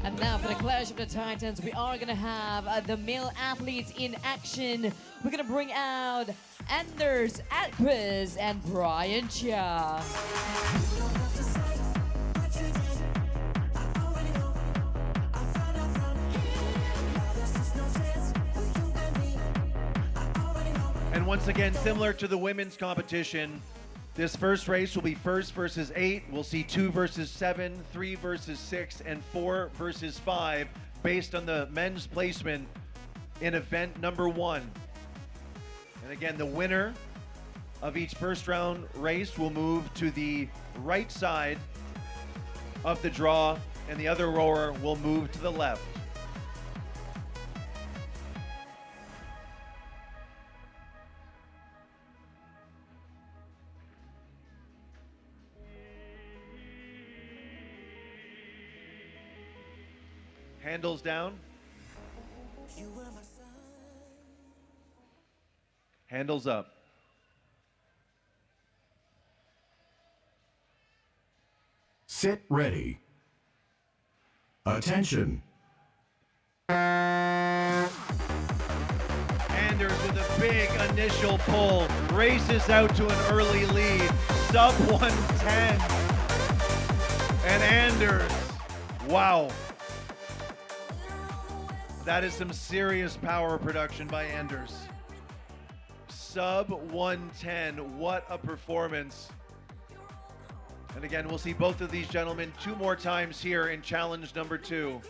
And now for the Clash of the Titans, we are going to have the male athletes in action. We're going to bring out Anders, Edquist, and Brian Chia. And once again, similar to the women's competition, this first race will be first versus 8. We'll see 2 versus 7, 3 versus 6, and 4 versus 5 based on the men's placement in event number 1. And again, the winner of each first round race will move to the right side of the draw, and the other rower will move to the left. Handles down. Handles up. Sit ready. Attention. Anders with a big initial pull, races out to an early lead, sub 110. And Anders, wow. That is some serious power production by Anders. Sub 110, what a performance. And again, we'll see both of these gentlemen 2 more times here in challenge number 2.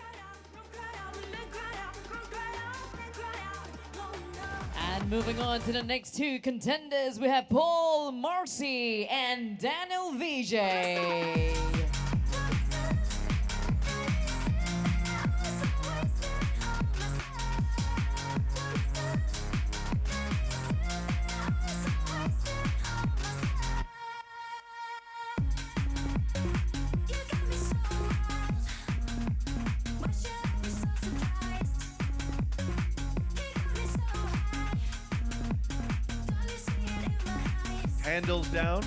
And moving on to the next 2 contenders, we have Paul Marcy and Daniel Vijay. Handles down.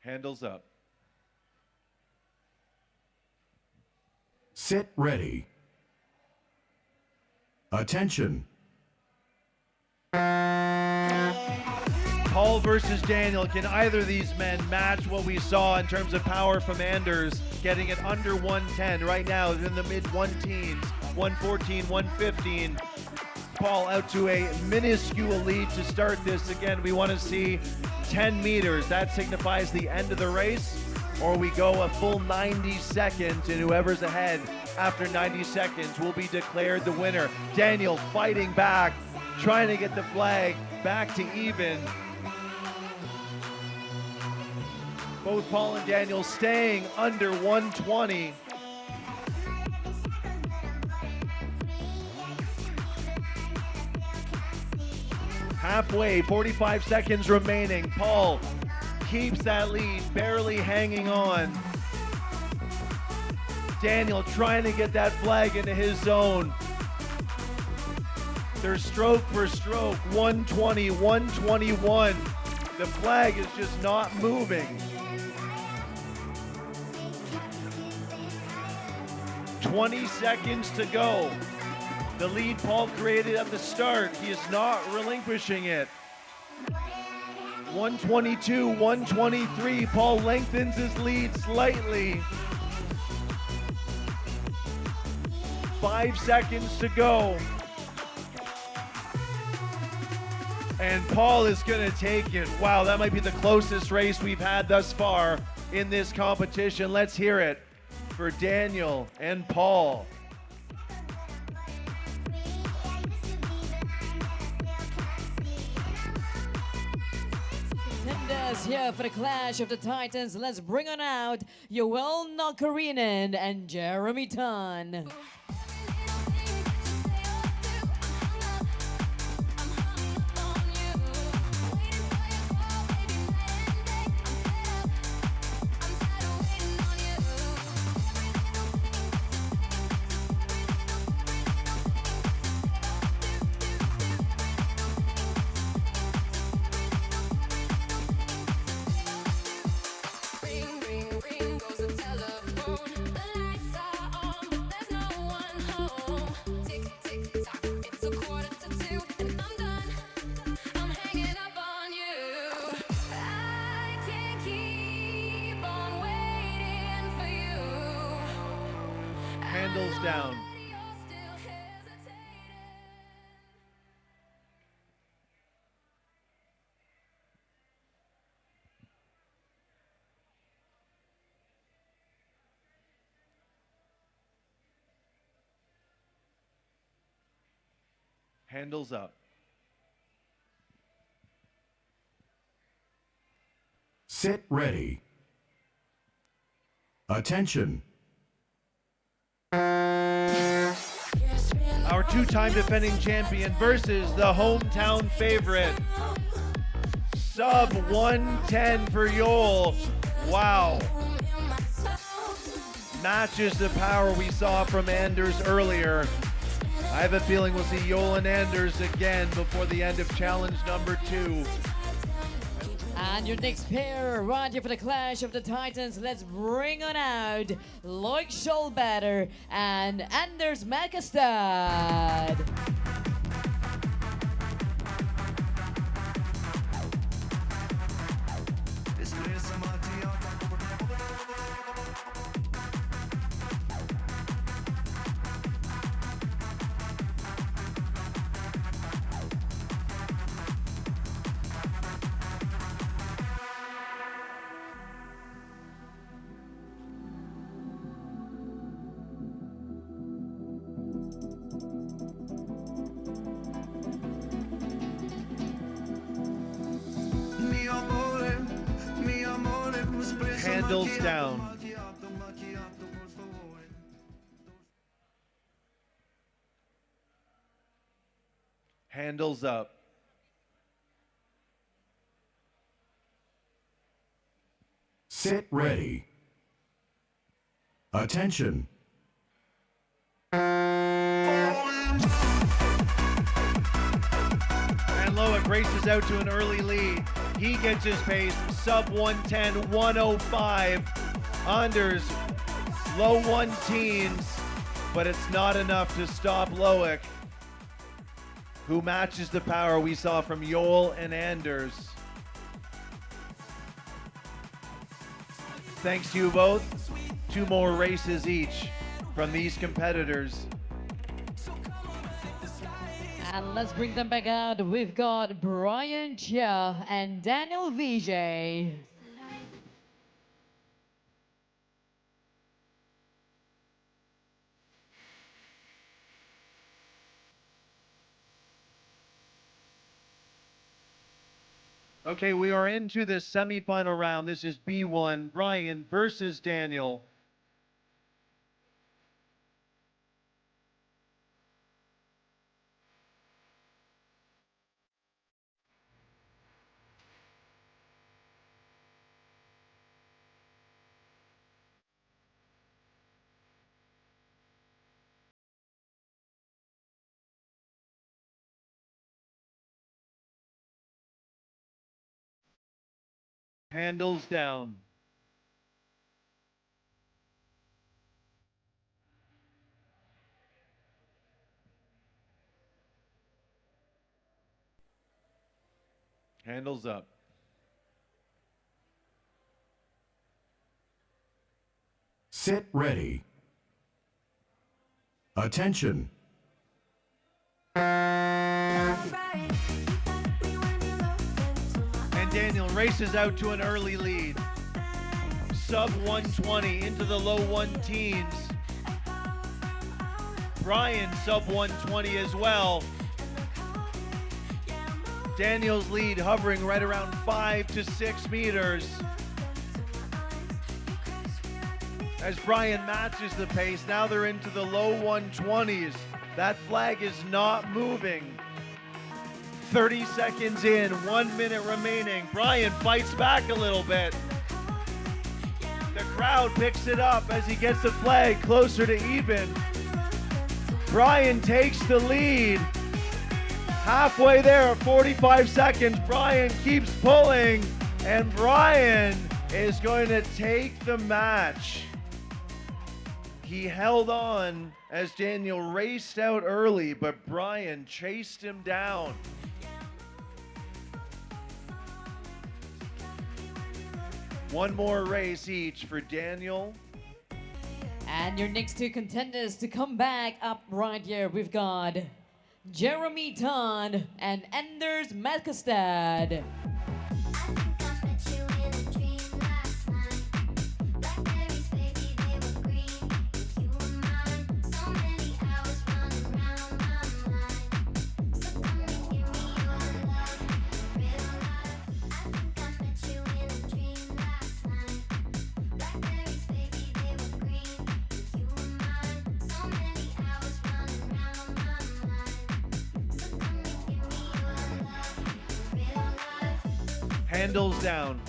Handles up. Sit ready. Attention. Paul versus Daniel. Can either of these men match what we saw in terms of power from Anders, getting it under 110 right now? They're in the mid 1-teens, 114, 115. Paul out to a minuscule lead to start this. Again, we want to see 10 meters. That signifies the end of the race, or we go a full 90 seconds, and whoever's ahead after 90 seconds will be declared the winner. Daniel fighting back, trying to get the flag back to even. Both Paul and Daniel staying under 120. Halfway, 45 seconds remaining. Paul keeps that lead, barely hanging on. Daniel trying to get that flag into his zone. They're stroke for stroke, 120, 121. The flag is just not moving. 20 seconds to go. The lead Paul created at the start, he is not relinquishing it. 122, 123, Paul lengthens his lead slightly. 5 seconds to go. And Paul is gonna take it. Wow, that might be the closest race we've had thus far in this competition. Let's hear it for Daniel and Paul. Contenders here for the Clash of the Titans. Let's bring on out Yoel Nakarinen and Jeremy Tan. Handles down. Handles up. Sit ready. Attention. Our two-time defending champion versus the hometown favorite. Sub 110 for Yoel. Wow. Matches the power we saw from Anders earlier. I have a feeling we'll see Yoel and Anders again before the end of challenge number 2. And your next pair, right here for the Clash of the Titans. Let's bring on out Loick Scholbader and Anders Makastad. Handles down. Handles up. Sit ready. Attention. And Loick races out to an early lead. He gets his pace, sub 110, 105. Anders, low 1-teens, but it's not enough to stop Loick, who matches the power we saw from Yoel and Anders. Thanks to you both. 2 more races each from these competitors. And let's bring them back out. We've got Brian Chia and Daniel VJ. Okay, we are into the semifinal round. This is B1, Brian versus Daniel. Handles down. Handles up. Sit ready. Attention. And Daniel races out to an early lead. Sub 120 into the low 1-teens. Brian sub 120 as well. Daniel's lead hovering right around 5 to 6 meters. As Brian matches the pace, now they're into the low 120s. That flag is not moving. 30 seconds in, 1 minute remaining. Brian fights back a little bit. The crowd picks it up as he gets the flag closer to even. Brian takes the lead. Halfway there, 45 seconds. Brian keeps pulling, and Brian is going to take the match. He held on as Daniel raced out early, but Brian chased him down. One more race each for Daniel And your next two contenders to come back up right here, we've got Jeremy Tan and Anders Melkestad. Handles down.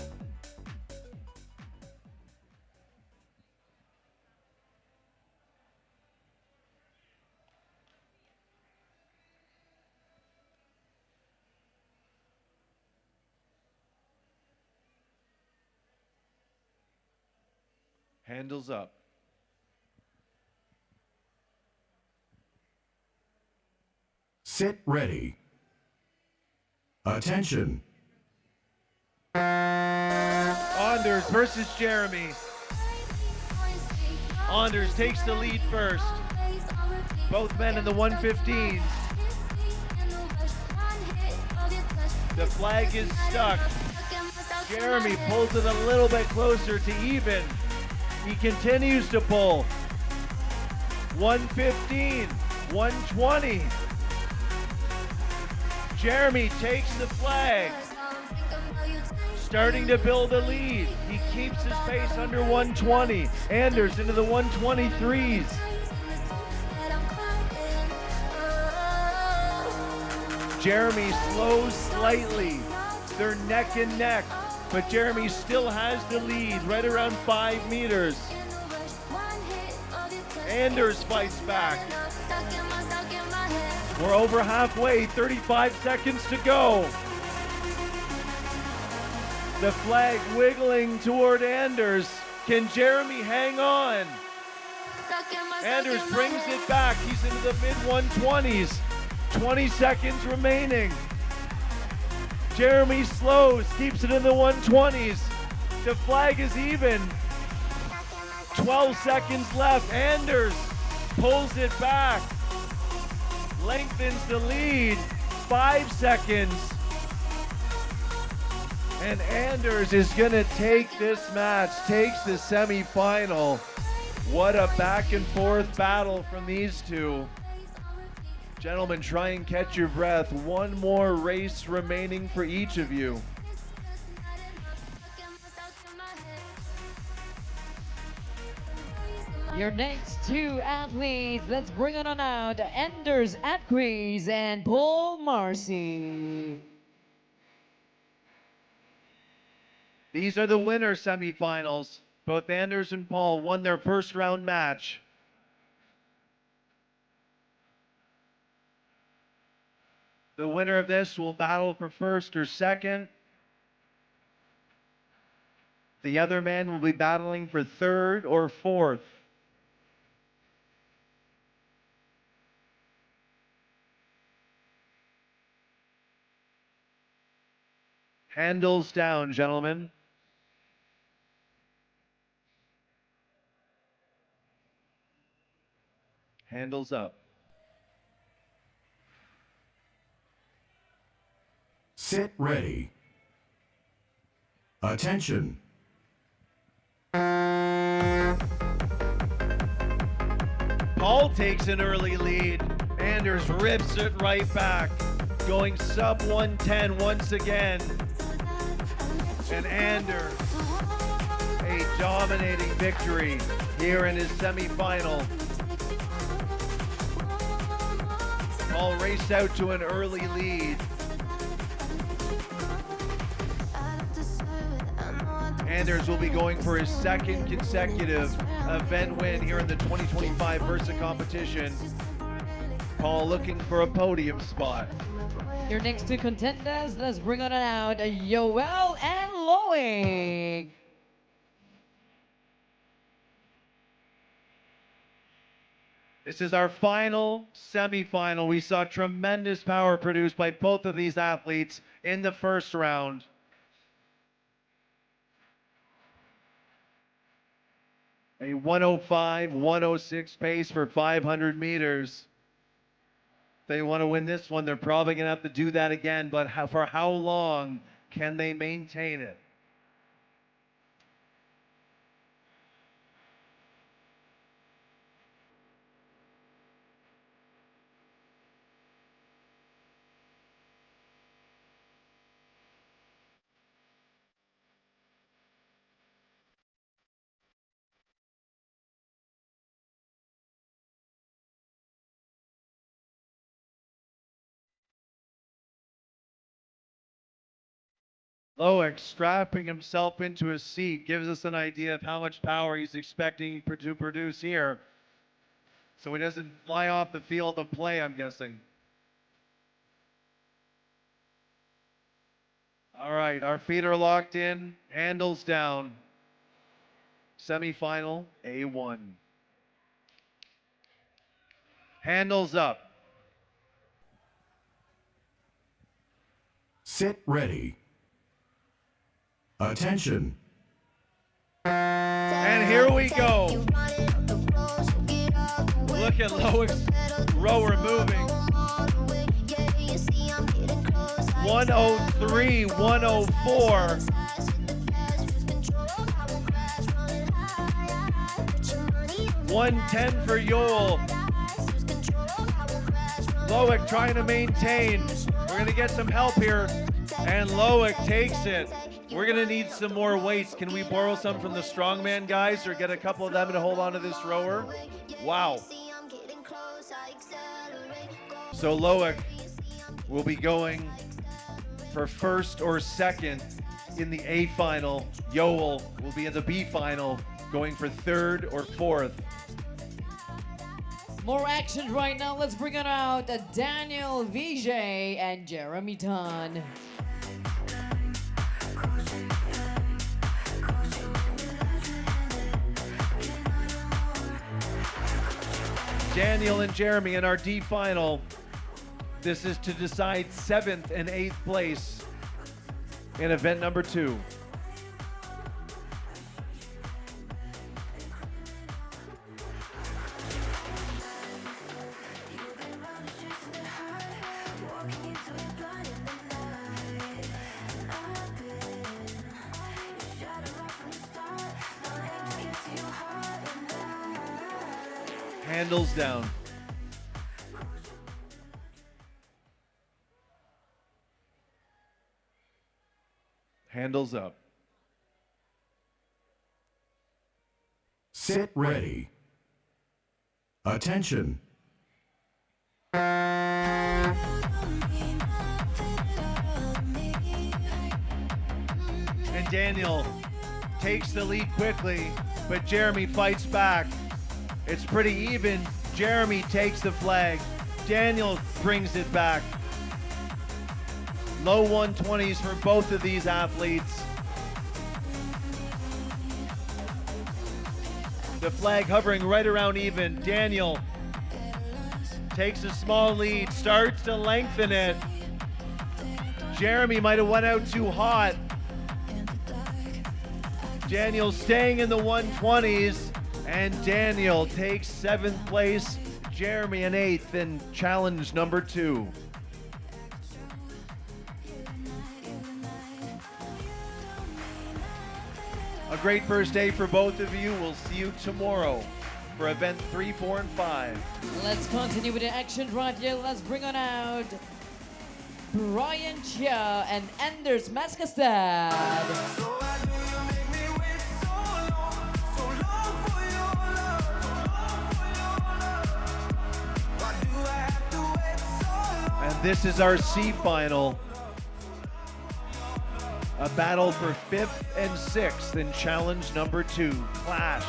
Handles up. Sit ready. Attention. Anders versus Jeremy. Anders takes the lead first. Both men in the 115s. The flag is stuck. Jeremy pulls it a little bit closer to even. He continues to pull. 115, 120. Jeremy takes the flag. Starting to build a lead. He keeps his pace under 120. Anders into the 123s. Jeremy slows slightly. They're neck and neck, but Jeremy still has the lead right around 5 meters. Anders fights back. We're over halfway, 35 seconds to go. The flag wiggling toward Anders. Can Jeremy hang on? Anders brings it back. He's into the mid-120s. 20 seconds remaining. Jeremy slows, keeps it in the 120s. The flag is even. 12 seconds left. Anders pulls it back. Lengthens the lead. 5 seconds. And Anders is going to take this match, takes the semifinal. What a back and forth battle from these two. Gentlemen, try and catch your breath. One more race remaining for each of you. Your next two athletes, let's bring it on out. Anders Edquist and Paul Marcy. These are the winner semifinals. Both Anders and Paul won their first round match. The winner of this will battle for first or second. The other man will be battling for third or fourth. Handles down, gentlemen. Handles up. Sit ready. Attention. Paul takes an early lead. Anders rips it right back, going sub 110 once again. And Anders, a dominating victory here in his semifinal. Paul raced out to an early lead. Anders will be going for his second consecutive event win here in the 2025 Versa competition. Paul looking for a podium spot. Your next two contenders, let's bring on out Yoel and Loick. This is our final semifinal. We saw tremendous power produced by both of these athletes in the first round. A 105, 106 pace for 500 meters. If they want to win this one, they're probably going to have to do that again, but for how long can they maintain it? Loick strapping himself into his seat gives us an idea of how much power he's expecting to produce here. So he doesn't fly off the field of play, I'm guessing. All right, our feet are locked in, handles down. Semifinal A1. Handles up. Sit ready. Attention. And here we go. Look at Loick's rower moving. 103, 104. .110 for Yoel. Loick trying to maintain. We're going to get some help here. And Loick takes it. We're going to need some more weights. Can we borrow some from the strongman guys or get a couple of them to hold on to this rower? Wow. So Loick will be going for first or second in the A final. Yoel will be in the B final, going for third or fourth. More action right now. Let's bring it out Daniel Vijay and Jeremy Tan. Daniel and Jeremy in our D final. This is to decide 7th and 8th place in event number 2. Handles down. Handles up. Sit ready. Attention. And Daniel takes the lead quickly, but Jeremy fights back. It's pretty even. Jeremy takes the flag. Daniel brings it back. Low 120s for both of these athletes. The flag hovering right around even. Daniel takes a small lead, starts to lengthen it. Jeremy might have went out too hot. Daniel staying in the 120s, and Daniel takes 7th place. Jeremy in 8th in challenge number 2. A great first day for both of you. We'll see you tomorrow for event 3, 4, and 5. Let's continue with the action right here. Let's bring on out Brian Chia and Anders Maskastad. And this is our C final. A battle for 5th and 6th in challenge number 2, Clash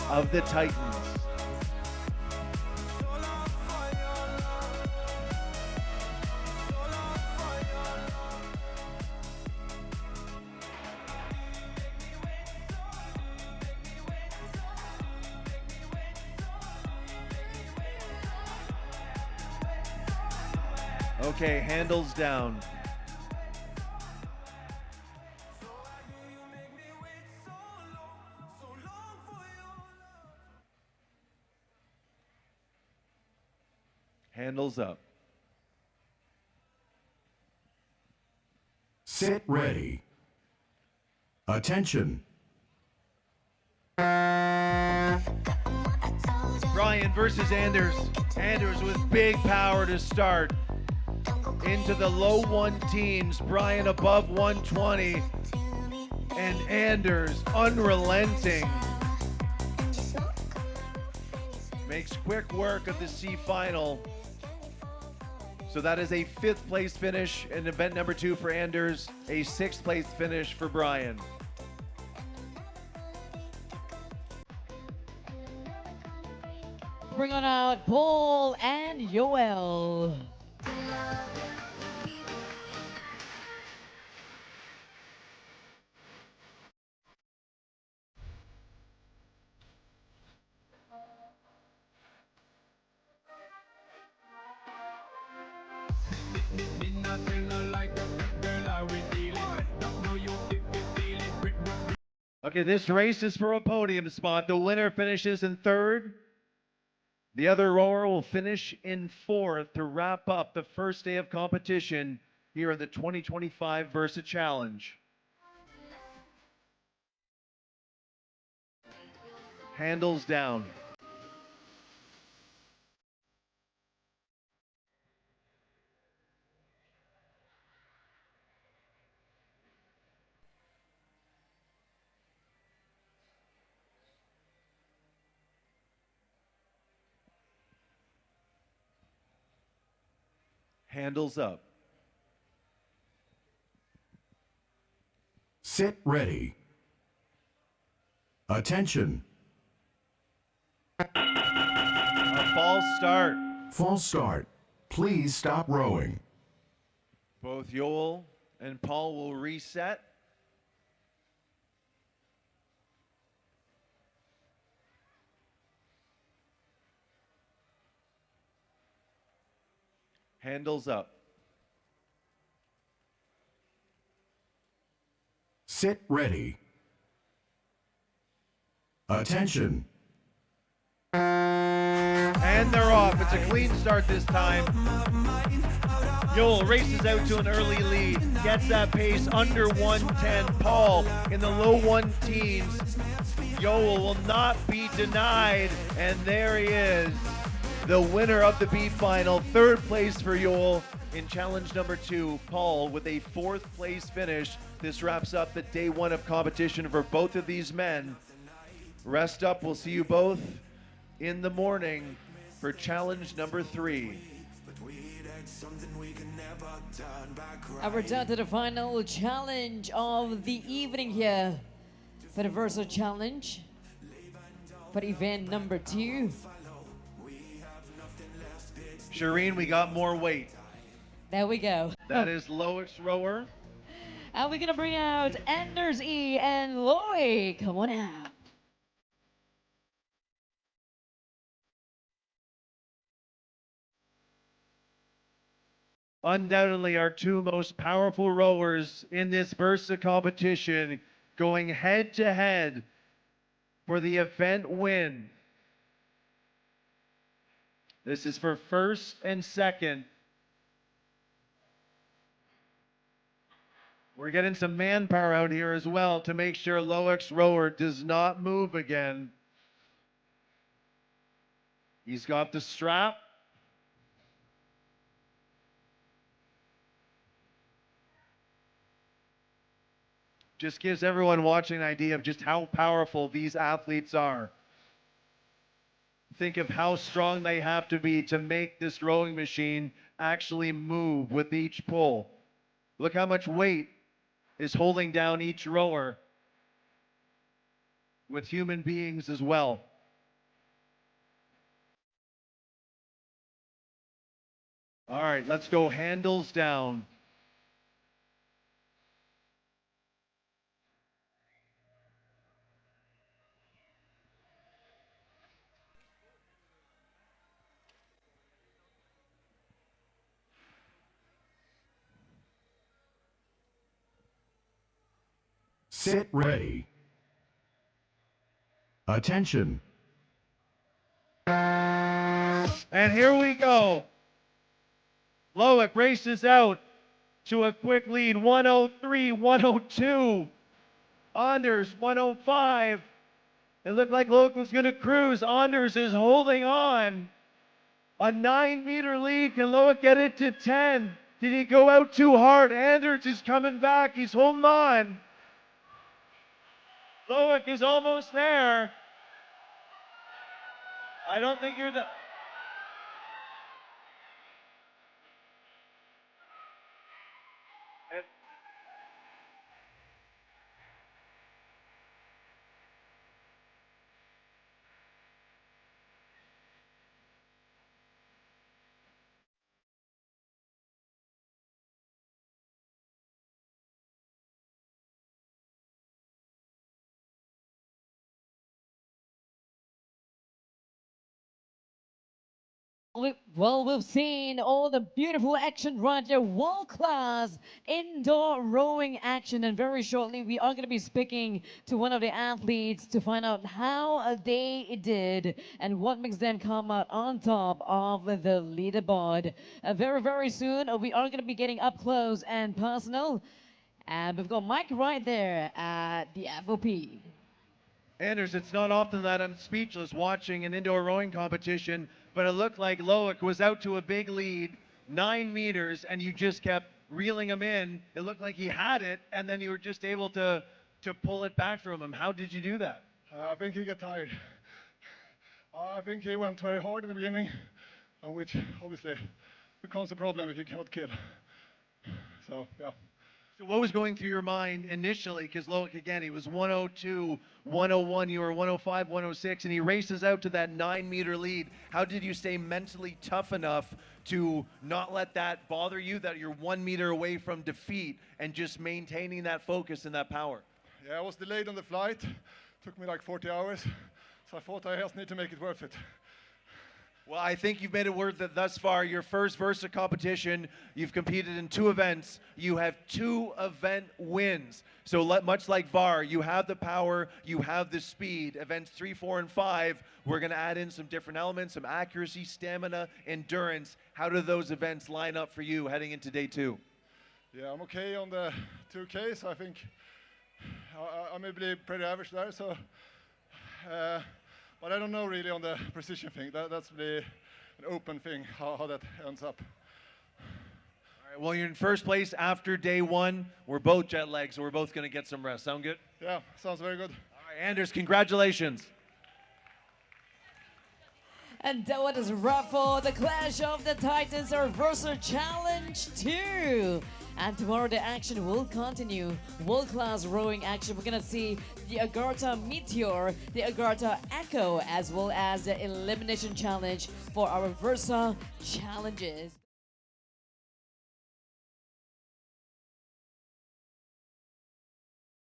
of the Titans. Okay, handles down. Handles up. Sit ready. Attention. Brian versus Anders. Anders with big power to start. Into the low 1 teens. Brian above 120. And Anders unrelenting. Makes quick work of the C final. So that is a 5th place finish in event number 2 for Anders, a 6th place finish for Brian. Bring on out Paul and Yoel. Okay, this race is for a podium spot. The winner finishes in 3rd. The other rower will finish in 4th to wrap up the first day of competition here in the 2025 Versa Challenge. Handles down. Handles up. Sit ready. Attention. A false start. False start. Please stop rowing. Both Yoel and Paul will reset. Handles up. Sit ready. Attention. And they're off. It's a clean start this time. Yoel races out to an early lead, gets that pace under 110. Paul in the low 1 teens. Yoel will not be denied, and there he is, the winner of the B final. 3rd place for Yoel in challenge number 2. Paul with a 4th place finish. This wraps up the day 1 of competition for both of these men. Rest up. We'll see you both in the morning for challenge number 3. And we're down to the final challenge of the evening here for the Versa Challenge for event number 2. Shireen, we got more weight. There we go. That is Loick's rower. And we're gonna bring out Anders E and Loick. Come on out. Undoubtedly our 2 most powerful rowers in this Versa competition, going head to head for the event win. This is for 1st and 2nd. We're getting some manpower out here as well to make sure Loick's rower does not move again. He's got the strap. Just gives everyone watching an idea of just how powerful these athletes are. Think of how strong they have to be to make this rowing machine actually move with each pull. Look how much weight is holding down each rower with human beings as well. All right, let's go handles down. Sit ready. Attention. And here we go. Loick races out to a quick lead, 103, 102. Anders, 105. It looked like Loick was going to cruise. Anders is holding on. A 9-meter lead. Can Loick get it to 10? Did he go out too hard? Anders is coming back. He's holding on. Loick is almost there. I don't think you're the... Well, we've seen all the beautiful action right here, world-class indoor rowing action, and very shortly we are going to be speaking to one of the athletes to find out how they did and what makes them come out on top of the leaderboard. Very, very soon we are going to be getting up close and personal, and we've got Mike right there at the FOP. Anders, it's not often that I'm speechless watching an indoor rowing competition, but it looked like Loick was out to a big lead, 9 meters, and you just kept reeling him in. It looked like he had it, and then you were just able to pull it back from him. How did you do that? I think he got tired. I think he went very hard in the beginning, which obviously becomes a problem if you cannot kill. So, yeah. So what was going through your mind initially? Because Loick, again, he was 102, 101, you were 105, 106, and he races out to that 9-meter lead. How did you stay mentally tough enough to not let that bother you, that you're 1 meter away from defeat, and just maintaining that focus and that power? Yeah, I was delayed on the flight. Took me like 40 hours. So I thought I just need to make it worth it. Well, I think you've made it worth it thus far. Your first Versa competition, you've competed in 2 events. You have 2 event wins. So much like VAR, you have the power, you have the speed. Events 3, 4, and 5, we're going to add in some different elements, some accuracy, stamina, endurance. How do those events line up for you heading into day 2? Yeah, I'm okay on the 2K, so I think I may be pretty average there. So. But I don't know really on the precision thing. That's really an open thing, how that ends up. All right, well, you're in first place after day 1. We're both jet lagged, so we're both going to get some rest. Sound good? Yeah, sounds very good. All right, Anders, congratulations. And that was rough for the Clash of the Titans, our Versa Challenge 2. And tomorrow the action will continue. World-class rowing action. We're gonna see the Agartha Meteor, the Agartha Echo, as well as the Elimination Challenge for our Versa challenges.